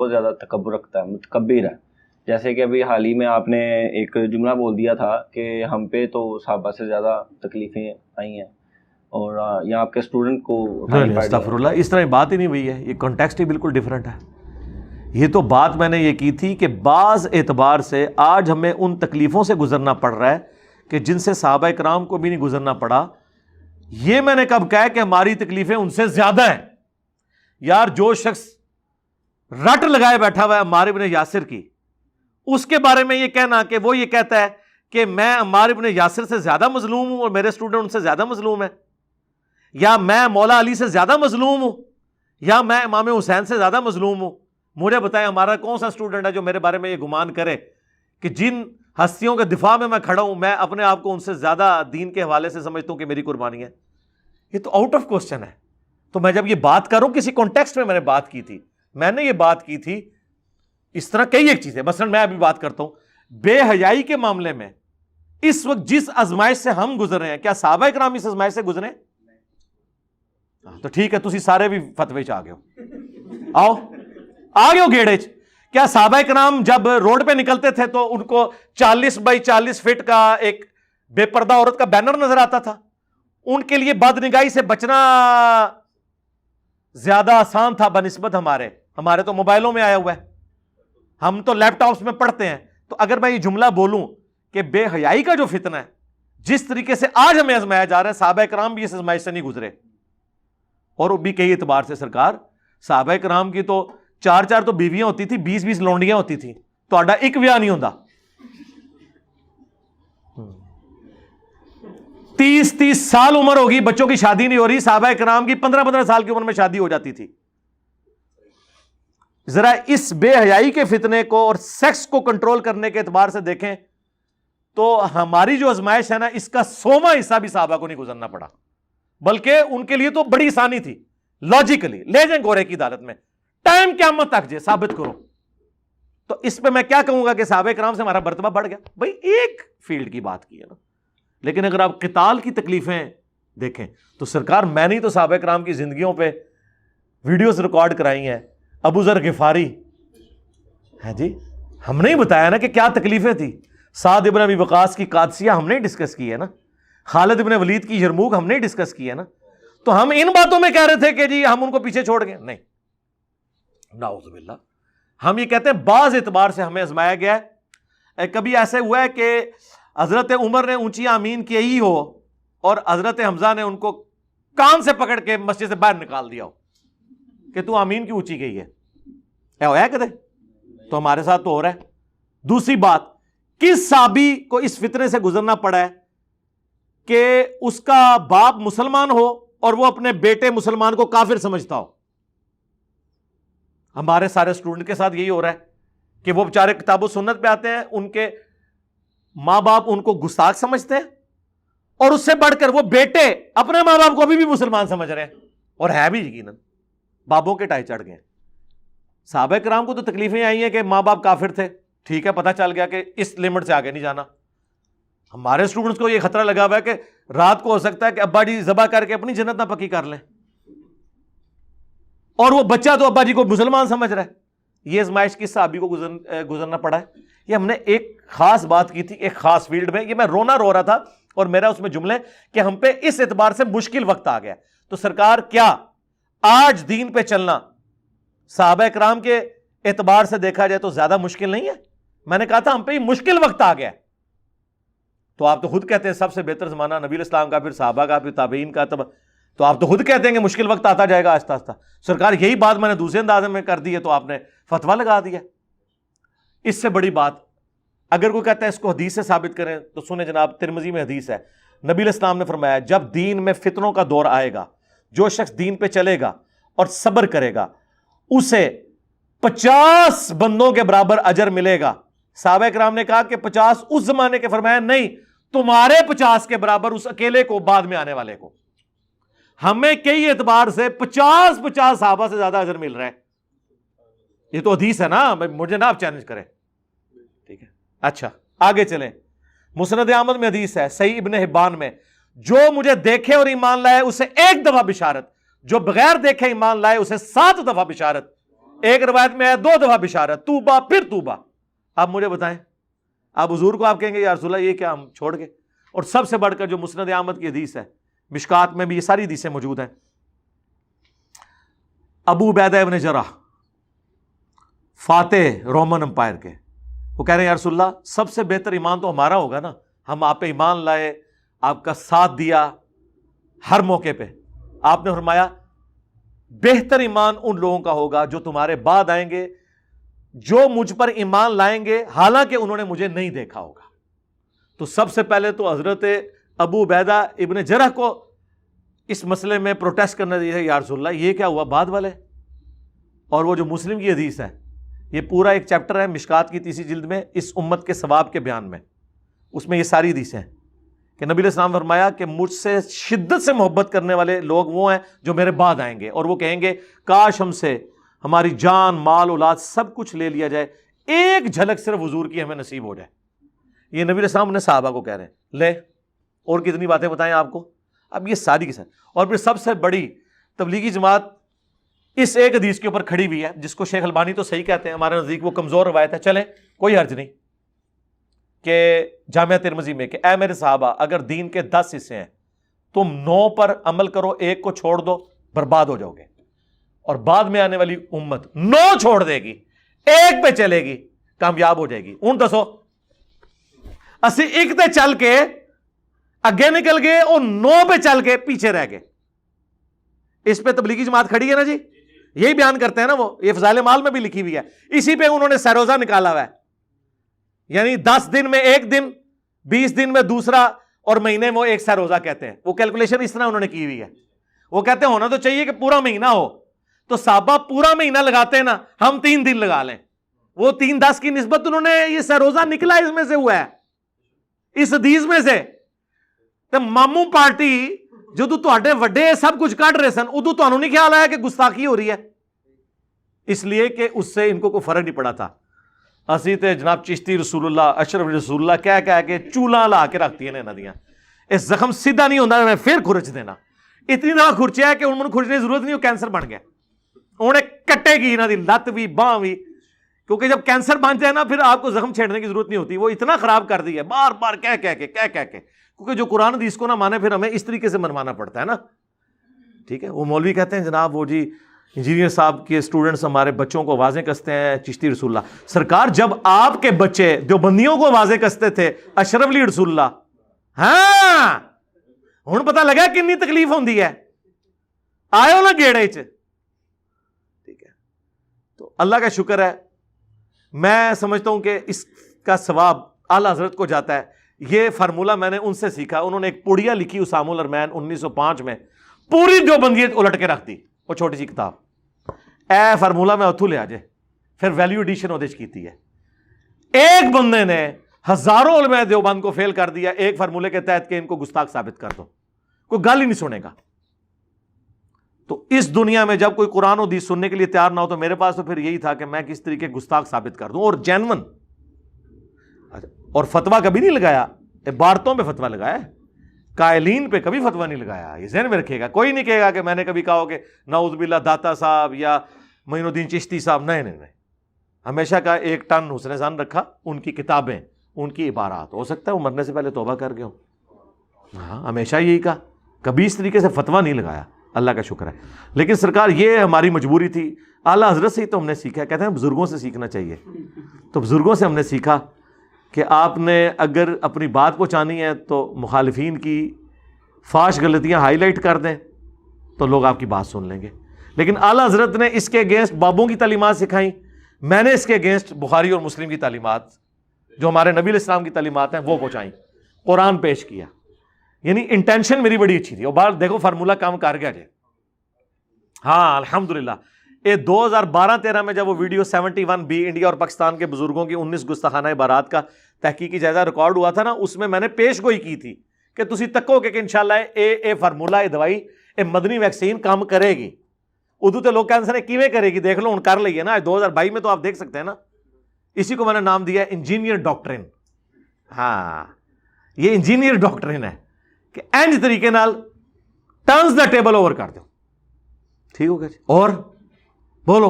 بہت زیادہ تکبر رکھتا ہے، متکبر ہے. جیسے کہ ابھی حال ہی میں آپ نے ایک جملہ بول دیا تھا کہ ہم پہ تو صحابہ سے زیادہ تکلیفیں آئی ہیں اور یہاں آپ کے اسٹوڈنٹ کو استغفر اللہ، اس طرح بات ہی نہیں ہوئی ہے، یہ کانٹیکسٹ ہی بالکل ڈیفرنٹ ہے. یہ تو بات میں نے یہ کی تھی کہ بعض اعتبار سے آج ہمیں ان تکلیفوں سے گزرنا پڑ رہا ہے کہ جن سے صحابہ کرام کو بھی نہیں گزرنا پڑا. یہ میں نے کب کہا کہ ہماری تکلیفیں ان سے زیادہ ہیں. یار جو شخص رٹ لگائے بیٹھا ہوا ہے عمار ابن یاسر کی، اس کے بارے میں یہ کہنا کہ وہ یہ کہتا ہے کہ میں عمار ابن یاسر سے زیادہ مظلوم ہوں اور میرے اسٹوڈنٹ ان سے زیادہ مظلوم ہیں، یا میں مولا علی سے زیادہ مظلوم ہوں، یا میں امام حسین سے زیادہ مظلوم ہوں. مجھے بتائیں ہمارا کون سا اسٹوڈنٹ ہے جو میرے بارے میں یہ گمان کرے کہ جن ہستیوں کے دفاع میں کھڑا ہوں میں اپنے آپ کو ان سے زیادہ دین کے حوالے سے سمجھتا ہوں کہ میری قربانی ہے. یہ تو آؤٹ آف کوسچن ہے. تو میں جب یہ بات کر رہا ہوں کسی کانٹیکسٹ میں نے بات کی تھی، میں نے یہ بات کی تھی اس طرح کئی ایک چیزیں. مثلا میں ابھی بات کرتا ہوں بے حیائی کے معاملے میں. اس وقت جس آزمائش سے ہم گزر رہے ہیں، کیا صحابہ کرام اس آزمائش سے گزرے؟ تو ٹھیک ہے، تسی سارے بھی فتوے چ آ گئے ہو، آؤ آ گئے ہو گیڑے چ. کیا صحابہ کرام جب روڈ پہ نکلتے تھے تو ان کو 40x40 فٹ کا ایک بے پردہ عورت کا بینر نظر آتا تھا؟ ان کے لیے بد نگاہی سے بچنا زیادہ آسان تھا بنسبت ہمارے تو موبائلوں میں آیا ہوا ہے، ہم تو لیپ ٹاپس میں پڑھتے ہیں. تو اگر میں یہ جملہ بولوں کہ بے حیائی کا جو فتنہ ہے جس طریقے سے آج ہمیں آزمایا جا رہا ہے، صحابہ کرام بھی اس آزمائش سے نہیں گزرے. اور وہ بھی کئی اعتبار سے سرکار صحابہ کرام کی تو 4 تو بیویاں ہوتی تھی، 20 لونڈیاں ہوتی تھی. تو آڈا ایک ویاہ نہیں ہوتا. 30 سال عمر ہوگی، بچوں کی شادی نہیں ہو رہی. صحابہ کرام کی 15 سال کی عمر میں شادی ہو جاتی تھی. ذرا اس بے حیائی کے فتنے کو اور سیکس کو کنٹرول کرنے کے اعتبار سے دیکھیں تو ہماری جو آزمائش ہے نا، اس کا 100واں حصہ بھی صحابہ کو نہیں گزرنا پڑا، بلکہ ان کے لیے تو بڑی آسانی تھی. لاجیکلی لے جائیں گورے کی عدالت میں، ٹائم قیامت تک جے ثابت کرو. تو اس پہ میں کیا کہوں گا کہ صحابہ کرام سے ہمارا مرتبہ بڑھ گیا. بھائی ایک فیلڈ کی بات کی ہے نا. لیکن اگر آپ قتال کی تکلیفیں دیکھیں تو سرکار میں نے تو صحابہ کرام کی زندگیوں پہ ویڈیوز ریکارڈ کرائی ہیں. ابو ذر غفاری ہے جی، ہم نے ہی بتایا نا کہ کیا تکلیفیں تھی. سعد ابن ابی وقاص کی قادسیہ ہم نے ڈسکس کی ہے نا. خالد ابن ولید کی یرموک ہم نے ڈسکس کی ہے نا. تو ہم ان باتوں میں کہہ رہے تھے کہ جی ہم ان کو پیچھے چھوڑ گئے؟ نہیں، نعوذ باللہ. ہم یہ کہتے ہیں بعض اعتبار سے ہمیں آزمایا گیا ہے. کبھی ایسے ہوا ہے کہ حضرت عمر نے اونچی آمین کی ہی ہو اور حضرت حمزہ نے ان کو کان سے پکڑ کے مسجد سے باہر نکال دیا ہو کہ تو آمین کی اونچی گئی ہے. ہوا ہے کدے؟ تو ہمارے ساتھ تو ہو رہا ہے. دوسری بات، کس صحابی کو اس فتنے سے گزرنا پڑا ہے کہ اس کا باپ مسلمان ہو اور وہ اپنے بیٹے مسلمان کو کافر سمجھتا ہو؟ ہمارے سارے اسٹوڈنٹ کے ساتھ یہی ہو رہا ہے کہ وہ بیچارے کتاب و سنت پہ آتے ہیں، ان کے ماں باپ ان کو گستاخ سمجھتے ہیں، اور اس سے بڑھ کر وہ بیٹے اپنے ماں باپ کو ابھی بھی مسلمان سمجھ رہے ہیں، اور ہے بھی یقیناً بابوں کے ٹائے چڑھ گئے. صحابہ کرام کو تو تکلیفیں آئی ہیں کہ ماں باپ کافر تھے، ٹھیک ہے، پتہ چل گیا کہ اس لمٹ سے آگے نہیں جانا. ہمارے اسٹوڈنٹس کو یہ خطرہ لگا ہوا ہے کہ رات کو ہو سکتا ہے کہ ابا جی ذبح کر کے اپنی جنت نہ پکی کر لیں، اور وہ بچہ تو ابا جی کو مسلمان سمجھ رہا ہے. یہ آزمائش کس صحابی کو گزرنا پڑا ہے؟ یہ ہم نے ایک خاص بات کی تھی ایک خاص فیلڈ میں. یہ میں رونا رو رہا تھا اور میرا اس میں جملے کہ ہم پہ اس اعتبار سے مشکل وقت آ گیا. تو سرکار کیا آج دین پہ چلنا صحابہ کرام کے اعتبار سے دیکھا جائے تو زیادہ مشکل نہیں ہے؟ میں نے کہا تھا ہم پہ یہ مشکل وقت آ گیا. تو آپ تو خود کہتے ہیں سب سے بہتر زمانہ نبی الاسلام کا، پھر صحابہ کا، پھر تابعین کا. تو آپ تو خود کہتے ہیں کہ مشکل وقت آتا جائے گا آہستہ آہستہ. سرکار یہی بات میں نے دوسرے انداز میں کر دی ہے تو آپ نے فتویٰ لگا دیا. اس سے بڑی بات اگر کوئی کہتا ہے اس کو حدیث سے ثابت کریں تو سنیں جناب، ترمذی میں حدیث ہے، نبی علیہ السلام نے فرمایا جب دین میں فتنوں کا دور آئے گا، جو شخص دین پہ چلے گا اور صبر کرے گا اسے 50 بندوں کے برابر اجر ملے گا. صحابہ کرام نے کہا کہ 50 اس زمانے کے، فرمایا نہیں، تمہارے 50 کے برابر اس اکیلے کو، بعد میں آنے والے کو. ہمیں کئی اعتبار سے 50 صحابہ سے زیادہ اجر مل رہا ہے. یہ تو حدیث ہے نا، مجھے نہ آپ چیلنج کریں. ٹھیک ہے، اچھا آگے چلیں. مسند احمد میں حدیث ہے، صحیح ابن حبان میں، جو مجھے دیکھے اور ایمان لائے اسے 1 دفعہ بشارت، جو بغیر دیکھے ایمان لائے اسے 7 دفعہ بشارت. ایک روایت میں ہے 2 دفعہ بشارت، توبہ پھر توبہ. آپ مجھے بتائیں، آپ حضور کو آپ کہیں گے یا رسول اللہ یہ کیا ہم چھوڑ گئے؟ اور سب سے بڑھ کر جو مسند احمد کی حدیث ہے، مشکات میں بھی یہ ساری حدیثیں موجود ہیں. ابو عبیدہ ابن جراح فاتح رومن امپائر کے، وہ کہہ رہے ہیں یا رسول اللہ سب سے بہتر ایمان تو ہمارا ہوگا نا، ہم آپ پہ ایمان لائے، آپ کا ساتھ دیا ہر موقع پہ. آپ نے فرمایا بہتر ایمان ان لوگوں کا ہوگا جو تمہارے بعد آئیں گے، جو مجھ پر ایمان لائیں گے حالانکہ انہوں نے مجھے نہیں دیکھا ہوگا. تو سب سے پہلے تو حضرت ابو عبیدہ ابن جرح کو اس مسئلے میں پروٹیسٹ کرنا چاہیے، یا رسول اللہ یہ کیا ہوا بعد والے. اور وہ جو مسلم کی حدیث ہے، یہ پورا ایک چیپٹر ہے مشکات کی 3 جلد میں، اس امت کے ثواب کے بیان میں، اس میں یہ ساری حدیثیں ہیں کہ نبی علیہ السلام فرمایا کہ مجھ سے شدت سے محبت کرنے والے لوگ وہ ہیں جو میرے بعد آئیں گے، اور وہ کہیں گے کاش ہم سے ہماری جان مال اولاد سب کچھ لے لیا جائے، ایک جھلک صرف حضور کی ہمیں نصیب ہو جائے. یہ نبی علیہ السلام نے صحابہ کو کہہ رہے ہیں. لے اور کتنی باتیں بتائیں آپ کو. اب یہ ساری کی ساری، اور پھر سب سے بڑی تبلیغی جماعت اس ایک حدیث کے اوپر کھڑی ہوئی ہے جس کو شیخ البانی تو صحیح کہتے ہیں، ہمارے نزدیک وہ کمزور روایت ہے، چلیں کوئی حرج نہیں، کہ جامعہ ترمذی میں کہ اے میرے صحابہ اگر دین کے 10 حصے ہیں تم 9 پر عمل کرو، ایک کو چھوڑ دو برباد ہو جاؤ گے، اور بعد میں آنے والی امت 9 چھوڑ دے گی ایک پہ چلے گی کامیاب ہو جائے گی. ہوں دسو اسی ایک تے چل کے اگے نکل گئے اور 9 پہ چل کے پیچھے رہ گئے. اس پہ تبلیغی جماعت کھڑی ہے نا جی، یہی بیان کرتے ہیں نا وہ، یہ فضائل مال میں بھی لکھی ہوئی ہے، اسی پہ انہوں نے سروزہ نکالا ہوا ہے. یعنی 10 دن میں ایک دن، 20 دن میں دوسرا، اور مہینے میں ایک سروزہ کہتے ہیں. وہ کیلکولیشن اس طرح انہوں نے کی ہوئی ہے. وہ کہتے ہیں ہونا تو چاہیے کہ پورا مہینہ ہو، تو صحابہ پورا مہینہ لگاتے ہیں نا، ہم 3 دن لگا لیں. وہ 3-10 کی نسبت انہوں نے یہ سروزہ نکلا اس میں سے ہوا ہے، اس حدیث میں سے. تو ماموں پارٹی جدو تواڈے وڈے سب کچھ کٹ رہے سن، ادو تانوں نہیں خیال آیا کہ گستاخی ہو رہی ہے؟ اس لیے کہ اس سے ان کو کوئی فرق نہیں پڑا تھا. اسی تے جناب چشتی رسول اللہ، اشرف رسول اللہ کہہ کے چولاں لا کے رکھتی ہیں انہاں دیاں. اس زخم سیدھا نہیں ہوندا، میں پھر کھرچ دینا. اتنی دفعہ کھرچیا ہے کہ ان من کھرچنے کی ضرورت نہیں، وہ کینسر بن گیا. انہیں کٹے گی انہاں دی لت بھی باں بھی، کیونکہ جب کینسر بن جائے نا پھر آپ کو زخم چھیڑنے کی ضرورت نہیں ہوتی. وہ اتنا خراب کر دی ہے بار بار کہہ کے، کیونکہ جو قرآن حدیث کو نہ مانے پھر ہمیں اس طریقے سے منوانا پڑتا ہے نا. ٹھیک ہے، وہ مولوی کہتے ہیں جناب وہ جی انجینئر صاحب کے اسٹوڈنٹس ہمارے بچوں کو آوازیں کستے ہیں چشتی رسول اللہ. سرکار جب آپ کے بچے دیوبندیوں کو آوازیں کستے تھے اشرف علی رسول اللہ، ہاں ہن پتہ لگا کنی تکلیف ہوندی ہے. آئے نا گیڑے چ. ٹھیک ہے، تو اللہ کا شکر ہے، میں سمجھتا ہوں کہ اس کا ثواب اعلیٰ حضرت کو جاتا ہے. یہ فارمولہ میں نے ان سے سیکھا. انہوں نے ایک پڑیا لکھی اسام الارمین 1905 میں، پوری دیوبندیت الٹ کے رکھ دی، وہ چھوٹی سی کتاب. اے فارمولہ میں اتھو لے آ جائے، پھر ویلیو ایڈیشن ودیش کیتی ہے. ایک بندے نے ہزاروں علماء دیوبند کو فیل کر دیا ایک فارمولے کے تحت کہ ان کو گستاخ ثابت کر دو، کوئی گل ہی نہیں سنے گا. تو اس دنیا میں جب کوئی قرآن و حدیث سننے کے لیے تیار نہ ہو تو میرے پاس تو پھر یہی تھا کہ میں کس طریقے گستاخ ثابت کر دوں، اور جینون. اور فتویٰ کبھی نہیں لگایا، عبارتوں پہ فتویٰ لگایا، قائلین پہ کبھی فتویٰ نہیں لگایا. یہ ذہن میں رکھے گا، کوئی نہیں کہے گا کہ میں نے کبھی کہا ہو کہ نعوذ باللہ داتا صاحب یا معین الدین چشتی صاحب. نہیں، ہمیشہ کا 1 ٹن حسن ظن رکھا. ان کی کتابیں، ان کی عبارات، ہو سکتا ہے وہ مرنے سے پہلے توبہ کر گئے ہوں. ہاں ہمیشہ یہی کہا، کبھی اس طریقے سے فتویٰ نہیں لگایا. اللہ کا شکر ہے. لیکن سرکار یہ ہماری مجبوری تھی، اعلیٰ حضرت سے ہی تو ہم نے سیکھا. کہتے ہیں بزرگوں سے سیکھنا چاہیے. تو بزرگوں سے ہم نے سیکھا کہ آپ نے اگر اپنی بات پہنچانی ہے تو مخالفین کی فاش غلطیاں ہائی لائٹ کر دیں تو لوگ آپ کی بات سن لیں گے. لیکن اعلیٰ حضرت نے اس کے اگینسٹ بابوں کی تعلیمات سکھائیں، میں نے اس کے اگینسٹ بخاری اور مسلم کی تعلیمات، جو ہمارے نبی علیہ السلام کی تعلیمات ہیں، وہ پہنچائیں. قرآن پیش کیا. یعنی انٹینشن میری بڑی اچھی تھی. اور بار دیکھو فارمولہ کام کر گیا جائے. ہاں الحمدللہ. یہ 2012-13 میں جب وہ ویڈیو 71B انڈیا اور پاکستان کے بزرگوں کی 19 گستاخانہ عبارات کا تحقیقی جائزہ ریکارڈ ہوا تھا نا، اس میں نے پیش گوئی کی تھی کہ تسی تکو کہ انشاءاللہ اے فارمولہ، اے دوائی، اے مدنی ویکسین کام کرے گی. ادو تے لوگ کہتے ہیں کیویں کرے گی، دیکھ لو ہن کر لئیے نا. 2022 میں تو آپ دیکھ سکتے ہیں نا. اسی کو میں نے نام دیا انجینئر ڈاکٹرن. ہاں یہ انجینئر ڈاکٹرن ہے کہ اینج طریقے نال ٹرنز دا ٹیبل اوور کر دو. ٹھیک ہو گیا جی. اور بولو.